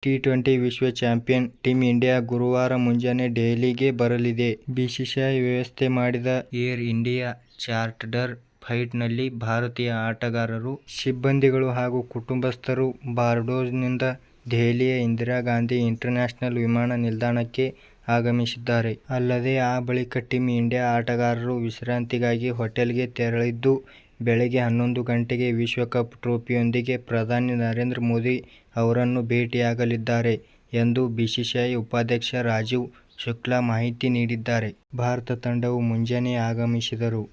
T20 ವಿಶ್ವ champion team India ಗುರುವಾರ ಮುಂಜಾನೆ ದೆಹಲಿಗೆ ಬರಲಿದೆ. ಬಿಸಿಸಿಐ ವ್ಯವಸ್ಥೆ ಮಾಡಿದ ಏರ್ ಇಂಡಿಯಾ ಚಾರ್ಟರ್ಡ್ ಫ್ಲೈಟ್ನಲ್ಲಿ ಭಾರತೀಯ ಆಟಗಾರರು, ಸಿಬ್ಬಂದಿಗಳು ಹಾಗೂ ಕುಟುಂಬಸ್ಥರು ಬಾರ್ಬಡೋಸ್ನಿಂದ ದೆಹಲಿಯ ಇಂದಿರಾ ಗಾಂಧಿ ಇಂಟರ್ನ್ಯಾಷನಲ್ ವಿಮಾನ ನಿಲ್ದಾಣಕ್ಕೆ ಆಗಮಿಸಿದ್ದಾರೆ. ಅಲ್ಲದೆ ಆ ಬಳಿಕ ಟೀಮ್ ಇಂಡಿಯಾ ಆಟಗಾರರು ವಿಶ್ರಾಂತಿಗಾಗಿ ಹೋಟೆಲ್ಗೆ ತೆರಳಿದ್ದು, ಬೆಳಗ್ಗೆ 11 ಗಂಟೆಗೆ ವಿಶ್ವಕಪ್ ಟ್ರೋಫಿಯೊಂದಿಗೆ ಪ್ರಧಾನಿ ನರೇಂದ್ರ ಮೋದಿ ಅವರನ್ನು ಭೇಟಿಯಾಗಲಿದ್ದಾರೆ ಎಂದು ಬಿಸಿಸಿಐ ಉಪಾಧ್ಯಕ್ಷ ರಾಜೀವ್ ಶುಕ್ಲಾ ಮಾಹಿತಿ ನೀಡಿದ್ದಾರೆ. ಭಾರತ ತಂಡವು ಮುಂಜಾನೆಯೇ ಆಗಮಿಸಿದರೂ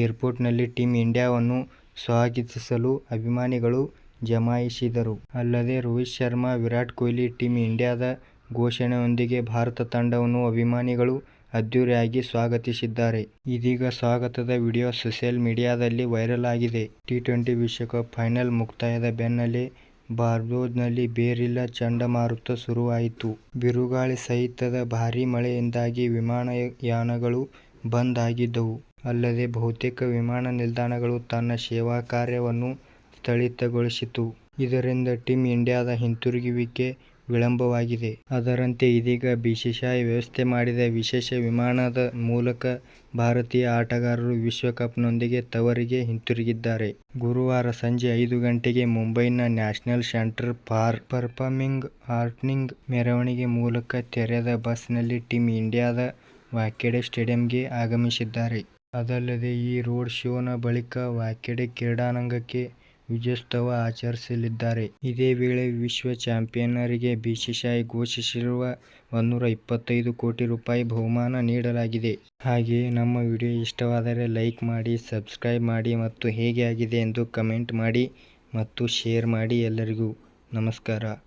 ಏರ್ಪೋರ್ಟ್ನಲ್ಲಿ ಟೀಮ್ ಇಂಡಿಯಾವನ್ನು ಸ್ವಾಗತಿಸಲು ಅಭಿಮಾನಿಗಳು ಜಮಾಯಿಸಿದರು. ಅಲ್ಲದೆ ರೋಹಿತ್ ಶರ್ಮಾ, ವಿರಾಟ್ ಕೊಹ್ಲಿ ಟೀಮ್ ಇಂಡಿಯಾದ ಘೋಷಣೆಯೊಂದಿಗೆ ಭಾರತ ತಂಡವನ್ನು ಅಭಿಮಾನಿಗಳು ಅದ್ದೂರಿಯಾಗಿ ಸ್ವಾಗತಿಸಿದ್ದಾರೆ. ಇದೀಗ ಸ್ವಾಗತದ ವಿಡಿಯೋ ಸೋಷಿಯಲ್ ಮೀಡಿಯಾದಲ್ಲಿ ವೈರಲ್ ಆಗಿದೆ. ಟಿ20 ವಿಶ್ವಕಪ್ ಫೈನಲ್ ಮುಕ್ತಾಯದ ಬೆನ್ನಲ್ಲೇ ಬಾರ್ಬಡೋಸ್ನಲ್ಲಿ ಬೆರಿಲ್ ಚಂಡಮಾರುತ ಶುರುವಾಯಿತು. ಬಿರುಗಾಳಿ ಸಹಿತದ ಭಾರೀ ಮಳೆಯಿಂದಾಗಿ ವಿಮಾನಯಾನಗಳು ಬಂದ್ ಆಗಿದ್ದವು. ಅಲ್ಲದೆ ಬಹುತೇಕ ವಿಮಾನ ನಿಲ್ದಾಣಗಳು ತನ್ನ ಸೇವಾ ಕಾರ್ಯವನ್ನು ಸ್ಥಗಿತಗೊಳಿಸಿತು. ಇದರಿಂದ ಟೀಮ್ ಇಂಡಿಯಾದ ಹಿಂತಿರುಗುವಿಕೆ ವಿಳಂಬವಾಗಿದೆ. ಅದರಂತೆ ಇದೀಗ ಬಿಸಿಸಿಐ ವ್ಯವಸ್ಥೆ ಮಾಡಿದ ವಿಶೇಷ ವಿಮಾನದ ಮೂಲಕ ಭಾರತೀಯ ಆಟಗಾರರು ವಿಶ್ವಕಪ್ನೊಂದಿಗೆ ತವರಿಗೆ ಹಿಂತಿರುಗಿದ್ದಾರೆ. ಗುರುವಾರ ಸಂಜೆ 5 ಗಂಟೆಗೆ ಮುಂಬೈನ ನ್ಯಾಷನಲ್ ಸೆಂಟರ್ ಫಾರ್ ಪರ್ಫಾರ್ಮಿಂಗ್ ಆರ್ಟ್ಸ್ನ ಮೆರವಣಿಗೆ ಮೂಲಕ ತೆರೆದ ಬಸ್ನಲ್ಲಿ ಟೀಮ್ ಇಂಡಿಯಾದ ವಾಂಖೇಡೆ ಸ್ಟೇಡಿಯಂಗೆ ಆಗಮಿಸಿದ್ದಾರೆ. ಅದಲ್ಲದೆ ಈ ರೋಡ್ ಶೋನ ಬಳಿಕ ವಾಂಖೇಡೆ ಕ್ರೀಡಾಂಗಣಕ್ಕೆ ವಿಜಯೋತ್ಸವ ಆಚರಿಸಲಿದ್ದಾರೆ. ಇದೇ ವೇಳೆ ವಿಶ್ವ ಚಾಂಪಿಯನ್ನರಿಗೆ ಬಿಸಿಸಿಐ ಘೋಷಿಸಿರುವ ₹125 ಕೋಟಿ ಬಹುಮಾನ ನೀಡಲಾಗಿದೆ. ಹಾಗೆಯೇ ನಮ್ಮ ವಿಡಿಯೋ ಇಷ್ಟವಾದರೆ ಲೈಕ್ ಮಾಡಿ, ಸಬ್ಸ್ಕ್ರೈಬ್ ಮಾಡಿ ಮತ್ತು ಹೇಗೆ ಆಗಿದೆ ಎಂದು ಕಮೆಂಟ್ ಮಾಡಿ ಮತ್ತು ಶೇರ್ ಮಾಡಿ. ಎಲ್ಲರಿಗೂ ನಮಸ್ಕಾರ.